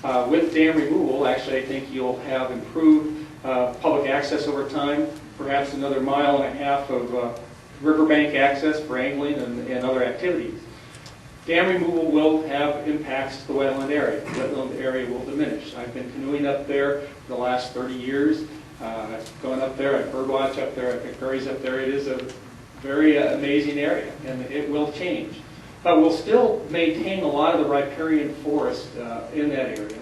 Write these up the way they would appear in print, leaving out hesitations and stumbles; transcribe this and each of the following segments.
With dam removal, actually, I think you'll have improved public access over time, perhaps another 1.5 miles of riverbank access for angling and other activities. Dam removal will have impacts to the wetland area. The wetland area will diminish. I've been canoeing up there for the last 30 years. I've gone up there, I've birdwatched up there, I've picked berries up there. It is a very amazing area, and it will change. But we'll still maintain a lot of the riparian forest in that area.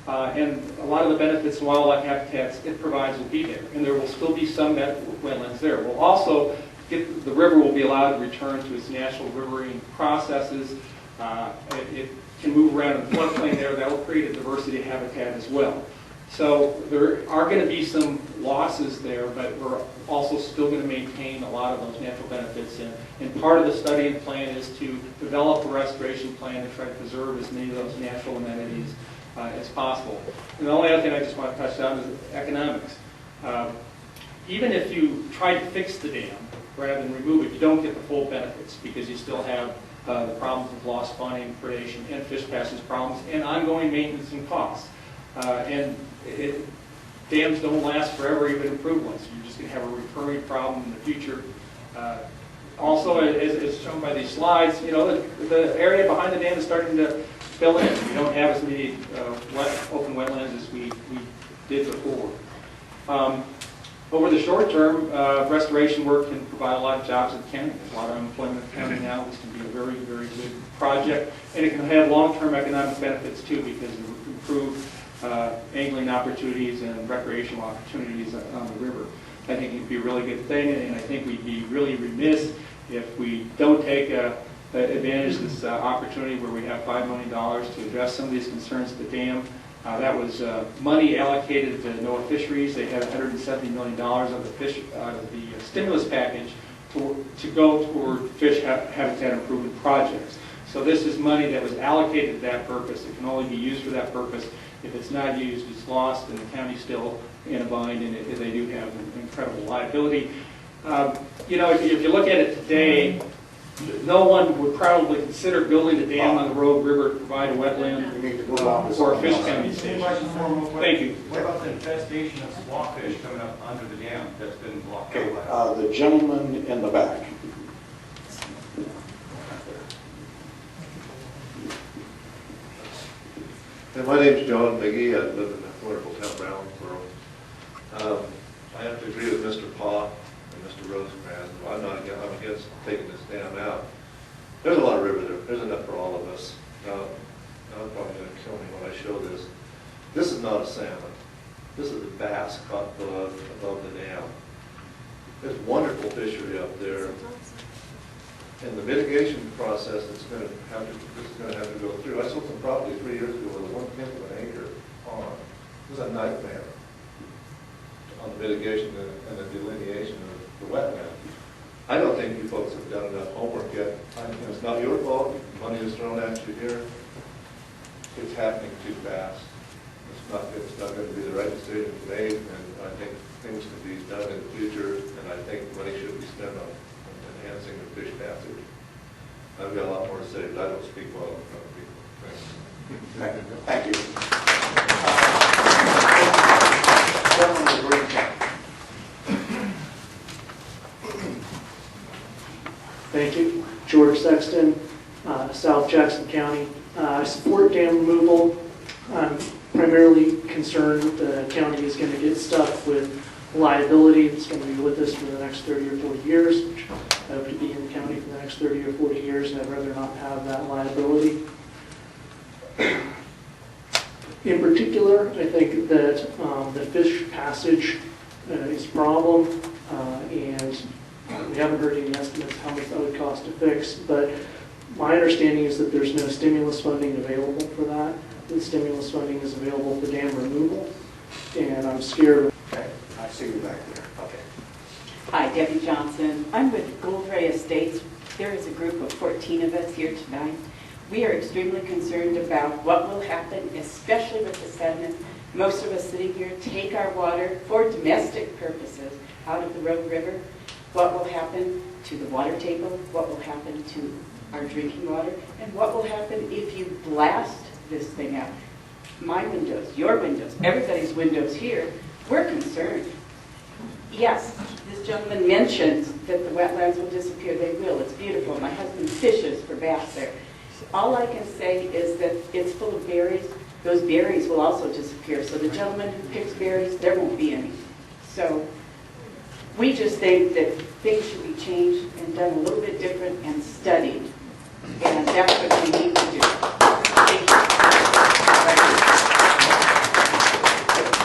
And a lot of the benefits and wildlife habitats it provides will be there. And there will still be some wetlands there. We'll also the river will be allowed to return to its natural riverine processes. It can move around in the floodplain there. That will create a diversity of habitat as well. So there are going to be some losses there, but we're also still going to maintain a lot of those natural benefits. And part of the study and plan is to develop a restoration plan to try to preserve as many of those natural amenities as possible. And the only other thing I just want to touch on is economics. Even if you try to fix the dam rather than remove it, you don't get the full benefits because you still have the problems of lost spawning, predation, and fish passage problems, and ongoing maintenance and costs. Dams don't last forever, even improved ones. You're just going to have a recurring problem in the future. Also, as shown by these slides, you know, the area behind the dam is starting to fill in. We don't have as many open wetlands as we did before. Over the short term, restoration work can provide a lot of jobs at the county. There's a lot of unemployment at the county now. This can be a very, very good project. And it can have long-term economic benefits, too, because it will improve angling opportunities and recreational opportunities on the river. I think it would be a really good thing, and I think we'd be really remiss if we don't take advantage of this opportunity where we have $5 million to address some of these concerns at the dam. That was money allocated to NOAA fisheries. They had $170 million of the stimulus package to go toward fish habitat improvement projects. So this is money that was allocated to that purpose. It can only be used for that purpose. If it's not used, it's lost, and the county's still in a bind, and they do have an incredible liability. You know, if you look at it today, no one would probably consider building a dam on the Rogue River to provide a wetland or a fish county station. Thank you. What about the infestation of squawfish coming up under the dam that's been blocked out? Okay, the gentleman in the back. My name's John Miggy. I live in the wonderful town Brownsboro. I have to agree with Mr. Paw and Mr. Rosencrantz. I'm against taking this dam out. There's a lot of river there. There's enough for all of us. Now I'm probably going to kill me when I show this. This is not a salmon. This is a bass caught above the dam. There's wonderful fishery up there. And the mitigation process this is going to have to go through. I sold some property 3 years ago with a 1/10 of an acre pond. It was a nightmare on the mitigation and the delineation of the wetland. I don't think you folks have done enough homework yet. It's not your fault. Money is thrown at you here. It's happening too fast. It's not going to be the right decision made, and I think things can be done in the future, and I think money should be spent on enhancing the fish passage. I've got a lot more to say, but I don't speak well in front of people. Thank you. Gentleman in the green cap. Thank you. George Sexton, South Jackson County. I support dam removal. I'm primarily concerned that the county is going to get stuck with liability. It's going to be with us for the next 30 or 40 years, which I hope to be in the county for the next 30 or 40 years, and I'd rather not have that liability. In particular, I think that the fish passage is a problem, and we haven't heard any estimates how much that would cost to fix, but my understanding is that there's no stimulus funding available for that. The stimulus funding is available for dam removal, and I'm scared. Okay, I see you back there. Okay. Hi, Debbie Johnson. I'm with Gold Ray Estates. There is a group of 14 of us here tonight. We are extremely concerned about what will happen, especially with the sediment. Most of us sitting here take our water for domestic purposes out of the Rogue River. What will happen to the water table? What will happen to our drinking water? And what will happen if you blast this thing out? my windows, your windows, everybody's windows here, we're concerned. Yes, this gentleman mentions that the wetlands will disappear. They will. It's beautiful. My husband fishes for bass there. All I can say is that it's full of berries. Those berries will also disappear. So the gentleman who picks berries, there won't be any. So we just think that things should be changed and done a little bit different and studied. And that's what we need to do. Thank you.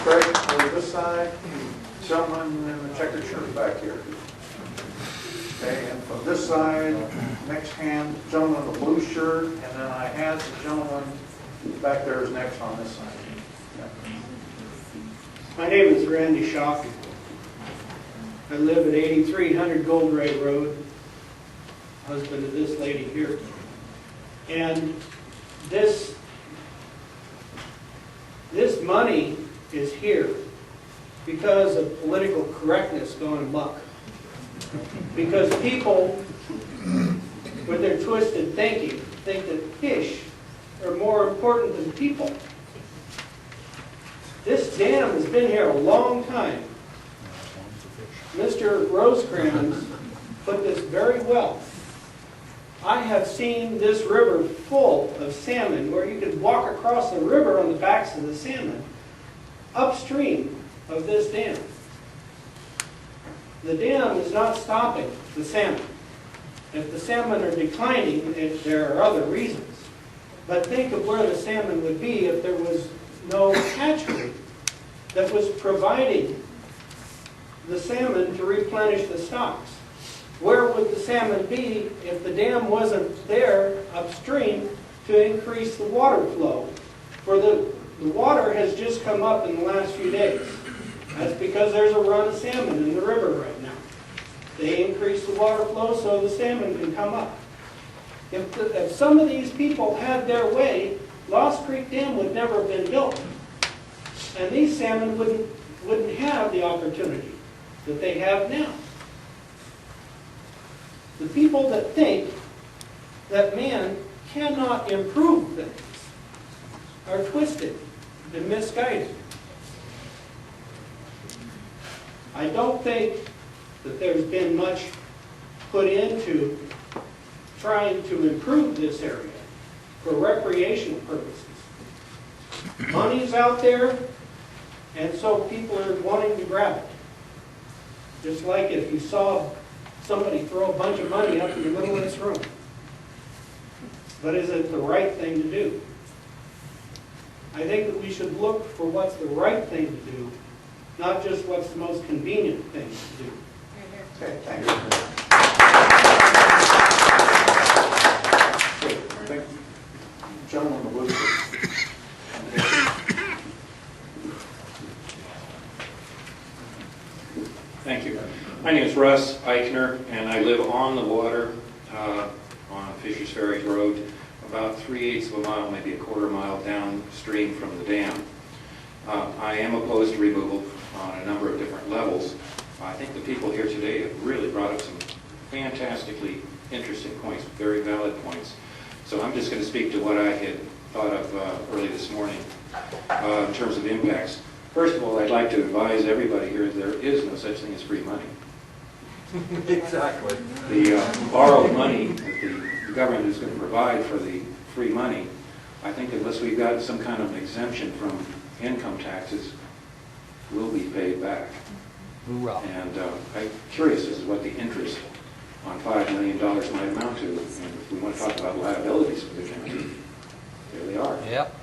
Craig, over this side, gentleman in the checkered shirt back here. Okay, and from this side, next hand, gentleman in the blue shirt, and then I had the gentleman back there is next on this side. Yeah. My name is Randy Schock. I live at 8300 Gold Ray Road, husband of this lady here. And this money is here because of political correctness going amok. Because people, with their twisted thinking, think that fish are more important than people. This dam has been here a long time. Mr. Rosecrans put this very well. I have seen this river full of salmon where you could walk across the river on the backs of the salmon upstream of this dam. The dam is not stopping the salmon. If the salmon are declining, there are other reasons. But think of where the salmon would be if there was no hatchery that was providing the salmon to replenish the stocks. Where would the salmon be if the dam wasn't there upstream to increase the water flow? For the water has just come up in the last few days. That's because there's a run of salmon in the river right now. They increase the water flow so the salmon can come up. If some of these people had their way, Lost Creek Dam would never have been built. And these salmon wouldn't have the opportunity that they have now. The people that think that man cannot improve things are twisted and misguided. I don't think that there's been much put into trying to improve this area for recreational purposes. Money's out there, and so people are wanting to grab it. Just like if you saw somebody throw a bunch of money up in the middle of this room. But is it the right thing to do? I think that we should look for what's the right thing to do, not just what's the most convenient thing to do. Okay, thank you. Thank you. Gentleman in the blue shirt. Thank you. My name is Russ Eichner, and I live on the water on Fisher's Ferry Road, about 3/8 of a mile, maybe a quarter mile downstream from the dam. I am opposed to removal on a number of different levels. I think the people here today have really brought up some fantastically interesting points, very valid points. So I'm just going to speak to what I had thought of early this morning in terms of impacts. First of all, I'd like to advise everybody here there is no such thing as free money. Exactly. The borrowed money that the government is going to provide for the free money, I think unless we've got some kind of exemption from income taxes, will be paid back. Hoorah. And I'm curious as to what the interest on $5 million might amount to. And if we want to talk about liabilities for the county, here they are. Yep.